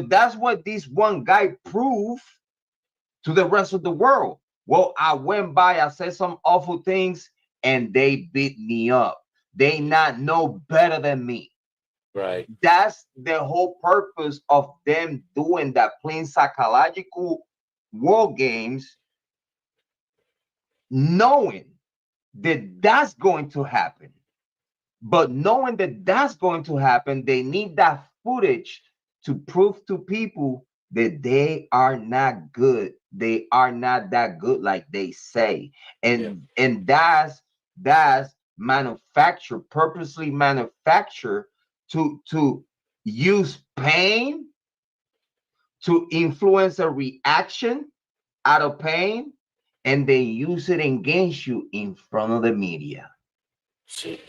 that's what this one guy proved to the rest of the world. Well, I went by, I said some awful things, and they beat me up. They not know better than me. Right. That's the whole purpose of them doing that, playing psychological war games, knowing that that's going to happen. But knowing that that's going to happen, they need that footage to prove to people that they are not good. They are not that good like they say. And that's manufactured, purposely manufactured to use pain to influence a reaction out of pain, and they use it against you in front of the media. See,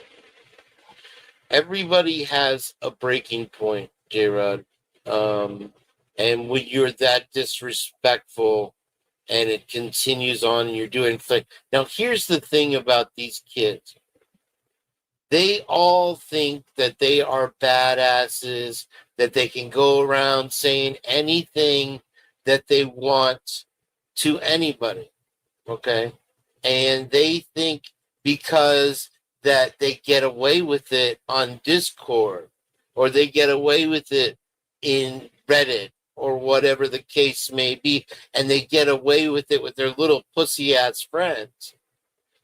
everybody has a breaking point, Jrod. And when you're that disrespectful and it continues on and you're doing things. Now, here's the thing about these kids. They all think that they are badasses, that they can go around saying anything that they want to anybody, okay? And they think because that they get away with it on Discord or they get away with it in Reddit or whatever the case may be, and they get away with it with their little pussy-ass friends,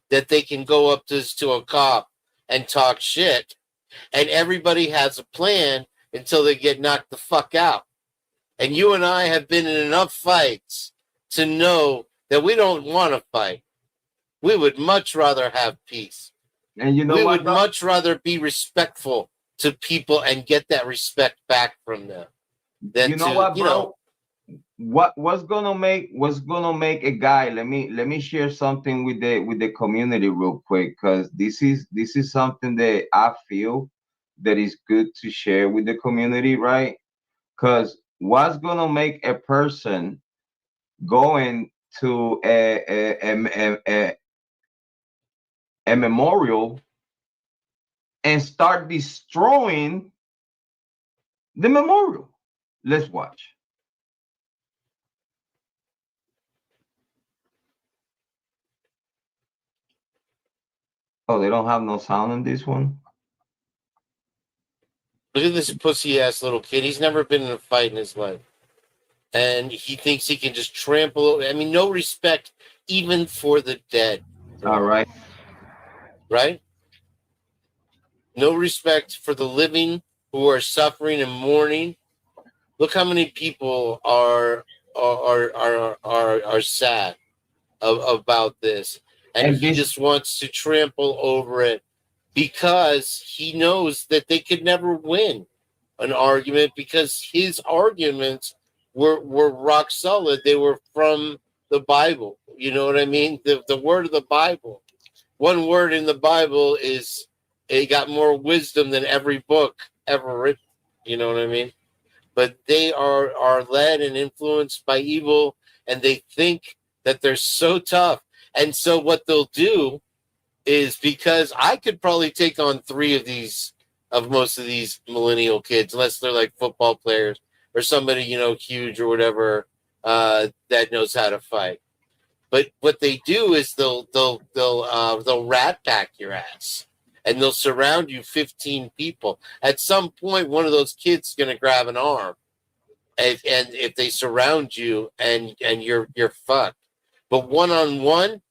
that they can go up to a cop and talk shit, and everybody has a plan until they get knocked the fuck out. And you and I have been in enough fights to know that we don't want to fight. We would much rather have peace. And you know we what, would bro? much rather be respectful to people and get that respect back from them than You know to, what, you bro? know, What's gonna make a guy? Let me share something with the community real quick, because this is something that I feel that is good to share with the community, right? Because what's gonna make a person going to a memorial and start destroying the memorial? Let's watch. Oh, they don't have no sound in this one. look at this pussy ass little kid. He's never been in a fight in his life. And he thinks he can just trample over. I mean, no respect even for the dead. All right. Right? No respect for the living who are suffering and mourning. Look how many people are sad about this, and And he this, just wants to trample over it because he knows that they could never win an argument because his arguments were rock solid. They were from the Bible. You know what I mean? The word of the Bible. One word in the Bible is it got more wisdom than every book ever written. You know what I mean? But they are led and influenced by evil, and they think that they're so tough. And so what they'll do is, because I could probably take on three of most of these millennial kids, unless they're like football players or somebody, you know, huge or whatever, that knows how to fight. But what they do is they'll rat pack your ass, and they'll surround you 15 people. At some point, one of those kids is going to grab an arm, and if they surround you, and you're fucked. But one on one,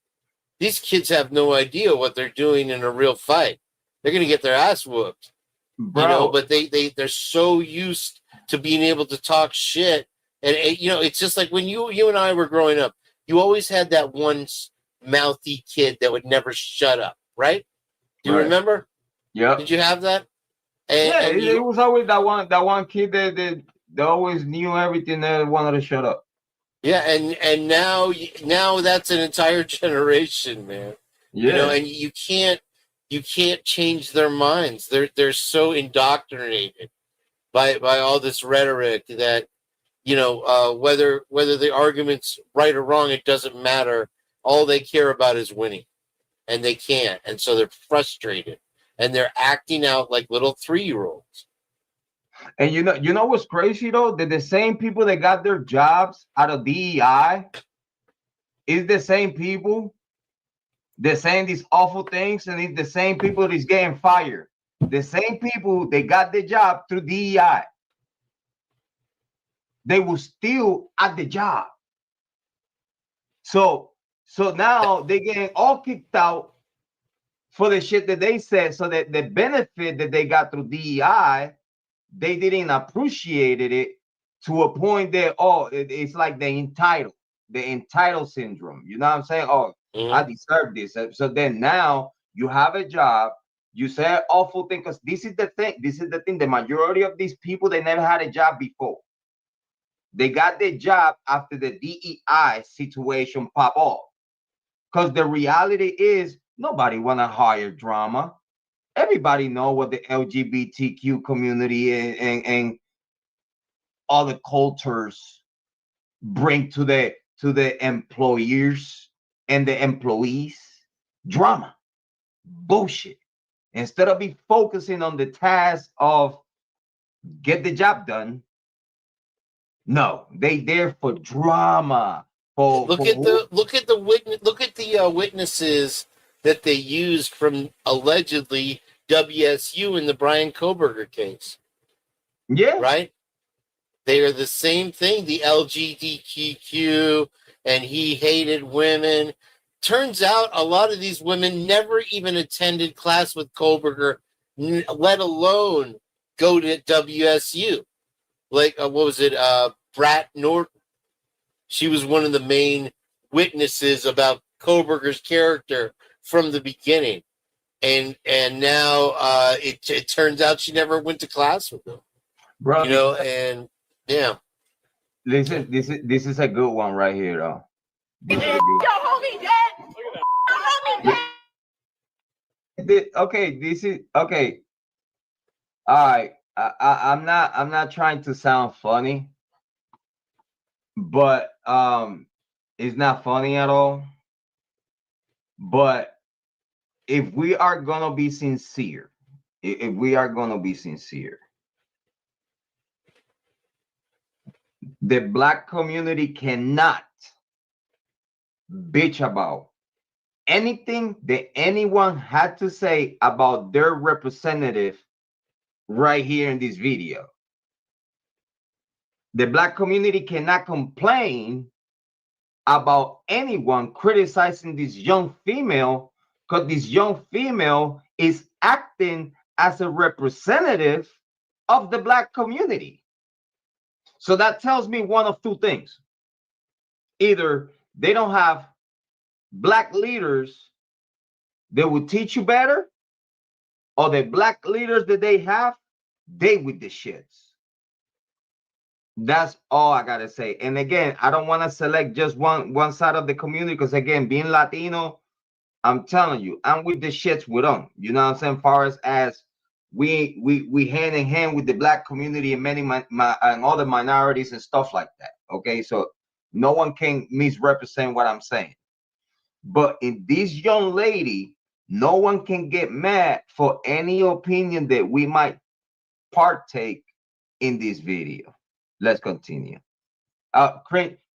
these kids have no idea what they're doing in a real fight. They're going to get their ass whooped, you know. bro. But they're so used to being able to talk shit, and you know, it's just like when you and I were growing up. You always had that one mouthy kid that would never shut up, right? Do you Right. remember? Yep. Did you have that? Yeah, And it you, was always that one kid that always knew everything, that wanted to shut up. yeah, and now that's an entire generation, man. You know, Yeah. and you can't change their minds. They're so indoctrinated by all this rhetoric that, you know, whether the argument's right or wrong, it doesn't matter. All they care about is winning, and they can't, and so they're frustrated, and they're acting out like little 3-year-olds. And you know what's crazy though? That the same people that got their jobs out of DEI is the same people that saying these awful things, and it's the same people that's getting fired. The same people that got their job through DEI. They were still at the job. So now they getting all kicked out for the shit that they said. So that the benefit that they got through DEI, they didn't appreciate it to a point that it's like the entitled syndrome. You know what I'm saying? Oh, I deserve this. So then now you have a job. You say awful thing because this is the thing. This is the thing. The majority of these people, they never had a job before. They got their job after the DEI situation pop off. Because the reality is nobody want to hire drama. Everybody know what the LGBTQ community and all the cultures bring to the employers and the employees. Drama, bullshit. Instead of be focusing on the task of get the job done, no, they there for drama. Look at the witnesses that they used from allegedly WSU in the Bryan Kohberger case. Yeah, right. They are the same thing. The LGBTQ, and he hated women. Turns out a lot of these women never even attended class with Kohberger, let alone go to WSU. Like what was it? Brat Norton. She was one of the main witnesses about Kohberger's character from the beginning, and now it turns out she never went to class with him. bro. And yeah. Listen, this is a good one right here, though. Okay, this is okay. All right, I'm not trying to sound funny, but it's not funny at all. But if we are gonna be sincere, if we are gonna be sincere, the Black community cannot bitch about anything that anyone had to say about their representative right here in this video. The Black community cannot complain about anyone criticizing this young female because this young female is acting as a representative of the Black community. So that tells me one of two things. Either they don't have Black leaders that will teach you better, or the Black leaders that they have, they with the shits. That's all I gotta say. And again, I don't want to select just one side of the community because again, being Latino, I'm telling you, I'm with the shits with them. You know what I'm saying? Far as we hand in hand with the Black community and many and other minorities and stuff like that. Okay, so no one can misrepresent what I'm saying. But in this young lady, no one can get mad for any opinion that we might partake in this video. Let's continue.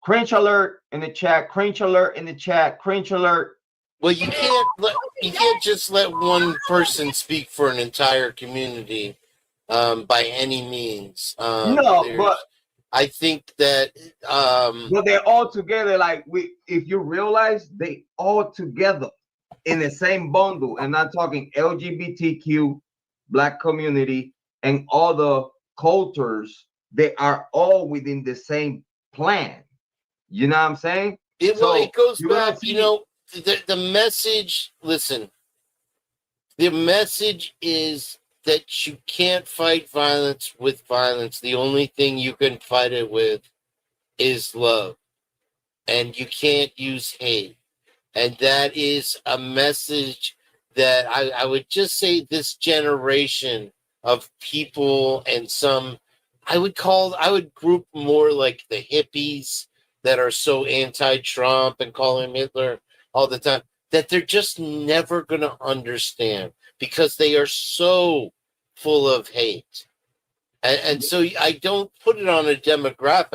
Cringe alert in the chat. Cringe alert in the chat. Cringe alert. Well, you can't just let one person speak for an entire community by any means. No, but I think that but they're all together. Like if you realize they all together in the same bundle, and I'm talking LGBTQ, Black community, and all the cultures. They are all within the same plan. You know what I'm saying? It goes back. The message. Listen, the message is that you can't fight violence with violence. The only thing you can fight it with is love, and you can't use hate. And that is a message that I would just say this generation of people and some. I would group more like the hippies that are so anti-Trump and call him Hitler all the time, that they're just never going to understand because they are so full of hate. And so I don't put it on a demographic.